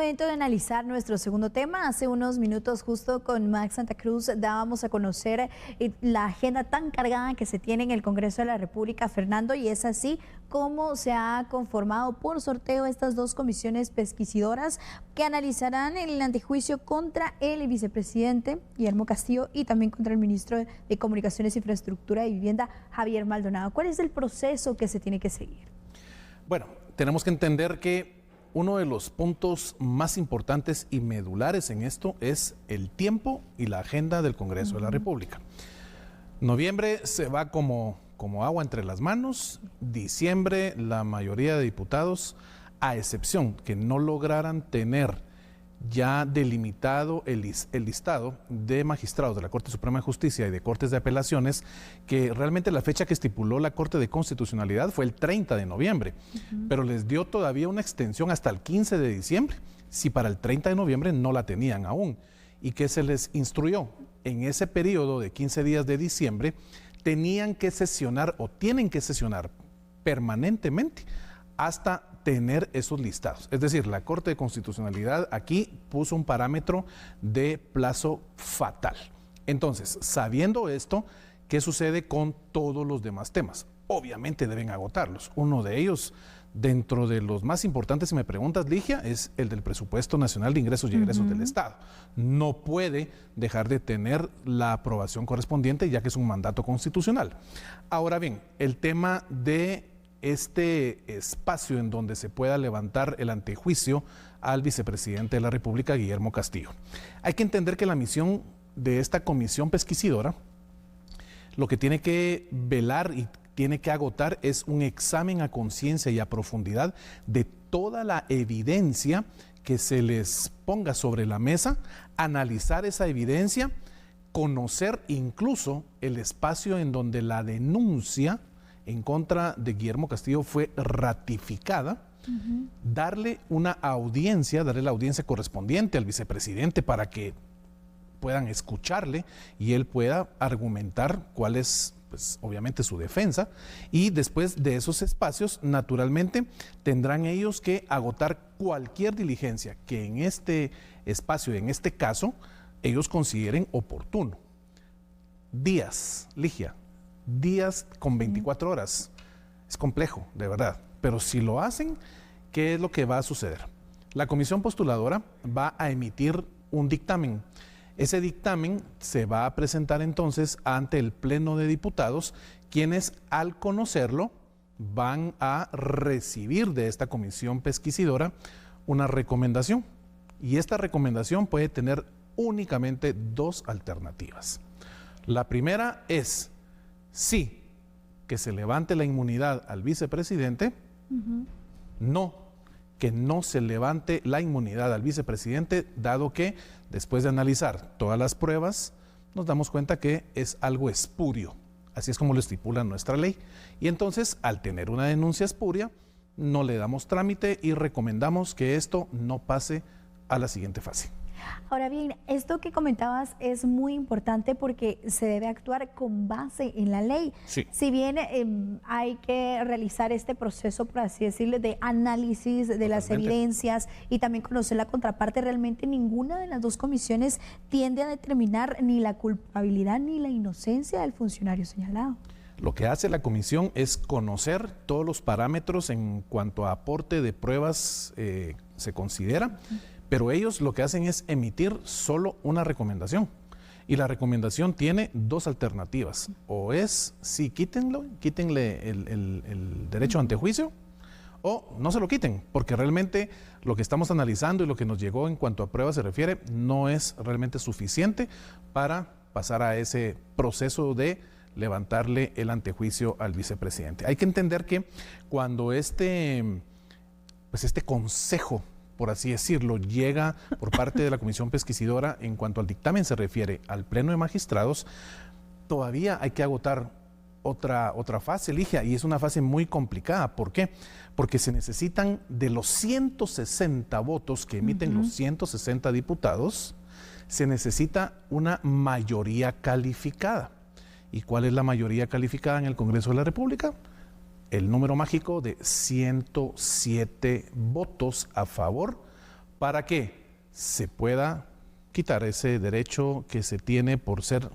momento de analizar nuestro segundo tema. Hace unos minutos, justo con Max Santa Cruz, dábamos a conocer la agenda tan cargada que se tiene en el Congreso de la República, Fernando, y es así como se ha conformado por sorteo estas dos comisiones pesquisadoras que analizarán el antejuicio contra el vicepresidente Guillermo Castillo y también contra el ministro de Comunicaciones, Infraestructura y Vivienda, Javier Maldonado. ¿Cuál es el proceso que se tiene que seguir? Bueno, tenemos que entender que uno de los puntos más importantes y medulares en esto es el tiempo y la agenda del Congreso de la República. Noviembre se va como agua entre las manos. Diciembre, la mayoría de diputados, a excepción que no lograran tener ya delimitado el listado de magistrados de la Corte Suprema de Justicia y de Cortes de Apelaciones, que realmente la fecha que estipuló la Corte de Constitucionalidad fue el 30 de noviembre, pero les dio todavía una extensión hasta el 15 de diciembre, si para el 30 de noviembre no la tenían aún. ¿Y qué se les instruyó? En ese periodo de 15 días de diciembre, tenían que sesionar o tienen que sesionar permanentemente hasta tener esos listados. Es decir, la Corte de Constitucionalidad aquí puso un parámetro de plazo fatal. Entonces, sabiendo esto, ¿qué sucede con todos los demás temas? Obviamente deben agotarlos. Uno de ellos, dentro de los más importantes, si me preguntas, Ligia, es el del Presupuesto Nacional de Ingresos y Egresos del Estado. No puede dejar de tener la aprobación correspondiente, ya que es un mandato constitucional. Ahora bien, el tema de este espacio en donde se pueda levantar el antejuicio al vicepresidente de la República, Guillermo Castillo. Hay que entender que la misión de esta comisión pesquisidora lo que tiene que velar y tiene que agotar es un examen a conciencia y a profundidad de toda la evidencia que se les ponga sobre la mesa, analizar esa evidencia, conocer incluso el espacio en donde la denuncia en contra de Guillermo Castillo fue ratificada, darle una audiencia, darle la audiencia correspondiente al vicepresidente para que puedan escucharle y él pueda argumentar cuál es, pues, obviamente su defensa, y después de esos espacios, naturalmente, tendrán ellos que agotar cualquier diligencia que en este espacio, en este caso, ellos consideren oportuno. Días, Ligia, días con 24 horas. Es complejo, de verdad. Pero si lo hacen, ¿qué es lo que va a suceder? La comisión postuladora va a emitir un dictamen. Ese dictamen se va a presentar entonces ante el Pleno de Diputados, quienes al conocerlo van a recibir de esta comisión pesquisidora una recomendación. Y esta recomendación puede tener únicamente dos alternativas. La primera es sí, que se levante la inmunidad al vicepresidente, no, que no se levante la inmunidad al vicepresidente, dado que después de analizar todas las pruebas, nos damos cuenta que es algo espurio, así es como lo estipula nuestra ley. Y entonces, al tener una denuncia espuria, no le damos trámite y recomendamos que esto no pase a la siguiente fase. Ahora bien, esto que comentabas es muy importante porque se debe actuar con base en la ley. Sí. Si bien hay que realizar este proceso, por así decirlo, de análisis de las evidencias y también conocer la contraparte, realmente ninguna de las dos comisiones tiende a determinar ni la culpabilidad ni la inocencia del funcionario señalado. Lo que hace la comisión es conocer todos los parámetros en cuanto a aporte de pruebas se considera, pero ellos lo que hacen es emitir solo una recomendación. Y la recomendación tiene dos alternativas. O es, sí, quítenle el derecho a antejuicio, o no se lo quiten, porque realmente lo que estamos analizando y lo que nos llegó en cuanto a pruebas se refiere, no es realmente suficiente para pasar a ese proceso de levantarle el antejuicio al vicepresidente. Hay que entender que cuando este consejo, por así decirlo, llega por parte de la comisión pesquisidora en cuanto al dictamen se refiere al Pleno de Magistrados, todavía hay que agotar otra fase, Ligia, y es una fase muy complicada. ¿Por qué? Porque se necesitan de los 160 votos que emiten los 160 diputados, se necesita una mayoría calificada. ¿Y cuál es la mayoría calificada en el Congreso de la República? El número mágico de 107 votos a favor para que se pueda quitar ese derecho que se tiene por ser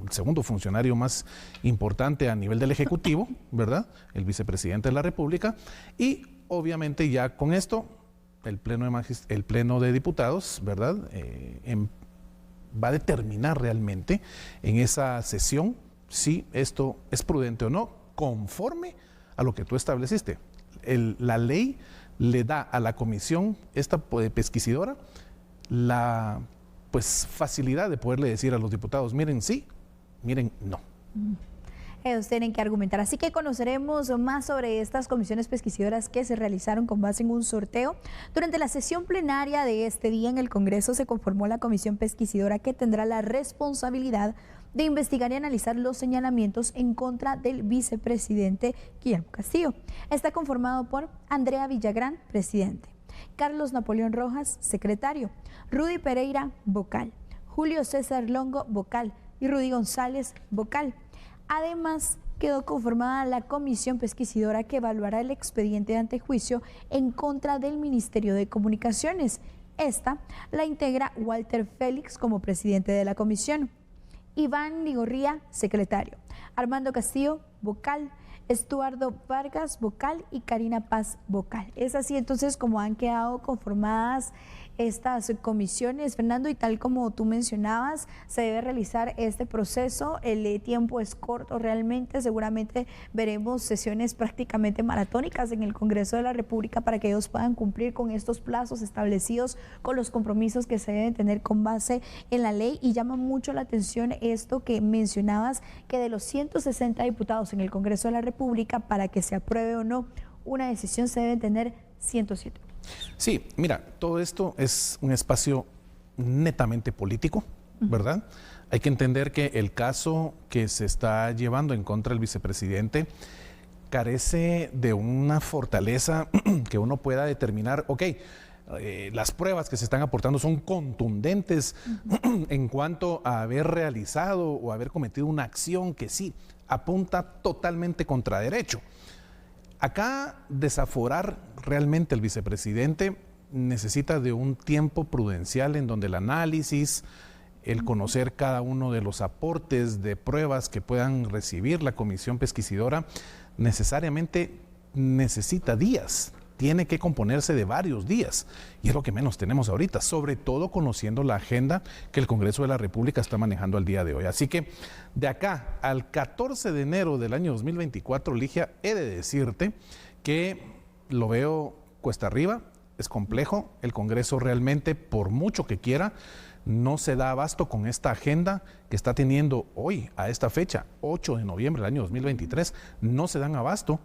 el segundo funcionario más importante a nivel del Ejecutivo, ¿verdad? El vicepresidente de la República. Y obviamente ya con esto, el Pleno de Diputados, ¿verdad? Va a determinar realmente en esa sesión si esto es prudente o no, conforme a lo que tú estableciste. La ley le da a la comisión esta pesquisidora la facilidad de poderle decir a los diputados, miren sí, miren no. Ellos tienen que argumentar. Así que conoceremos más sobre estas comisiones pesquisadoras que se realizaron con base en un sorteo. Durante la sesión plenaria de este día en el Congreso se conformó la comisión pesquisadora que tendrá la responsabilidad de investigar y analizar los señalamientos en contra del vicepresidente Guillermo Castillo. Está conformado por Andrea Villagrán, presidente; Carlos Napoleón Rojas, secretario; Rudy Pereira, vocal; Julio César Longo, vocal; y Rudy González, vocal. Además, quedó conformada la comisión pesquisadora que evaluará el expediente de antejuicio en contra del Ministerio de Comunicaciones. Esta la integra Walter Félix como presidente de la comisión, Iván Ligorría, secretario; Armando Castillo, vocal; Estuardo Vargas, vocal; y Karina Paz, vocal. Es así entonces como han quedado conformadas estas comisiones, Fernando, y tal como tú mencionabas, se debe realizar este proceso. El tiempo es corto realmente, seguramente veremos sesiones prácticamente maratónicas en el Congreso de la República para que ellos puedan cumplir con estos plazos establecidos, con los compromisos que se deben tener con base en la ley. Y llama mucho la atención esto que mencionabas, que de los 160 diputados en el Congreso de la República, para que se apruebe o no una decisión, se deben tener 107. Sí, mira, todo esto es un espacio netamente político, ¿verdad? Hay que entender que el caso que se está llevando en contra del vicepresidente carece de una fortaleza que uno pueda determinar, las pruebas que se están aportando son contundentes en cuanto a haber realizado o haber cometido una acción que sí apunta totalmente contra derecho. Acá desaforar realmente al vicepresidente necesita de un tiempo prudencial en donde el análisis, el conocer cada uno de los aportes de pruebas que puedan recibir la comisión pesquisidora, necesariamente necesita días. Tiene que componerse de varios días y es lo que menos tenemos ahorita, sobre todo conociendo la agenda que el Congreso de la República está manejando al día de hoy. Así que de acá al 14 de enero del año 2024, Ligia, he de decirte que lo veo cuesta arriba, es complejo. El Congreso realmente, por mucho que quiera, no se da abasto con esta agenda que está teniendo hoy, a esta fecha, 8 de noviembre del año 2023, no se dan abasto.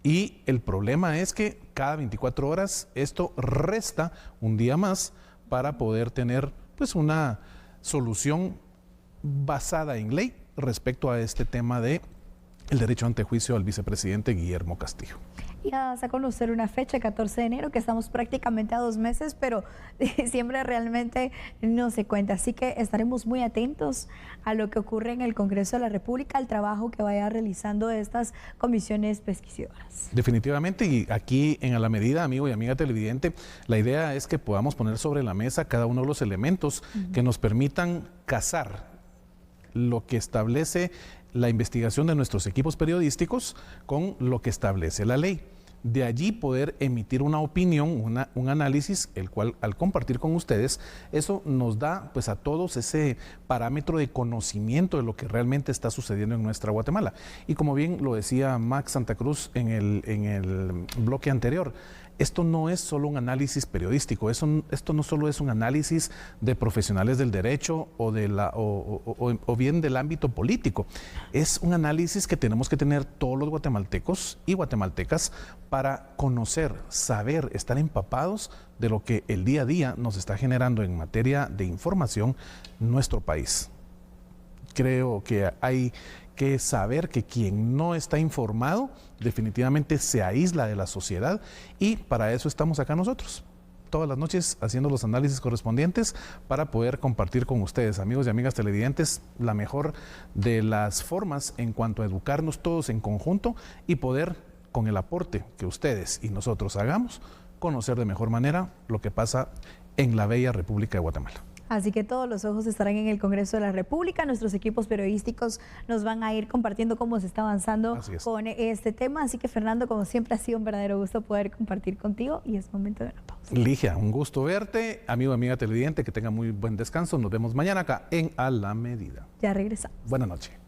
Y el problema es que cada 24 horas esto resta un día más para poder tener una solución basada en ley respecto a este tema de el derecho ante juicio al vicepresidente Guillermo Castillo. Ya vas a conocer una fecha, 14 de enero, que estamos prácticamente a 2 meses, pero diciembre realmente no se cuenta. Así que estaremos muy atentos a lo que ocurre en el Congreso de la República, al trabajo que vaya realizando estas comisiones pesquisadoras. Definitivamente, y aquí en A la Medida, amigo y amiga televidente, la idea es que podamos poner sobre la mesa cada uno de los elementos que nos permitan casar lo que establece la investigación de nuestros equipos periodísticos con lo que establece la ley. De allí poder emitir una opinión, un análisis, el cual al compartir con ustedes, eso nos da a todos ese parámetro de conocimiento de lo que realmente está sucediendo en nuestra Guatemala. Y como bien lo decía Max Santa Cruz en el bloque anterior, esto no es solo un análisis periodístico, esto no solo es un análisis de profesionales del derecho o bien del ámbito político. Es un análisis que tenemos que tener todos los guatemaltecos y guatemaltecas para conocer, saber, estar empapados de lo que el día a día nos está generando en materia de información nuestro país. Creo que hay que saber que quien no está informado definitivamente se aísla de la sociedad, y para eso estamos acá nosotros todas las noches haciendo los análisis correspondientes para poder compartir con ustedes, amigos y amigas televidentes, la mejor de las formas en cuanto a educarnos todos en conjunto y poder, con el aporte que ustedes y nosotros hagamos, conocer de mejor manera lo que pasa en la bella República de Guatemala. Así que todos los ojos estarán en el Congreso de la República. Nuestros equipos periodísticos nos van a ir compartiendo cómo se está avanzando con este tema. Así que, Fernando, como siempre, ha sido un verdadero gusto poder compartir contigo y es momento de una pausa. Ligia, un gusto verte. Amigo, amiga televidente, que tenga muy buen descanso. Nos vemos mañana acá en A la Medida. Ya regresamos. Buenas noches.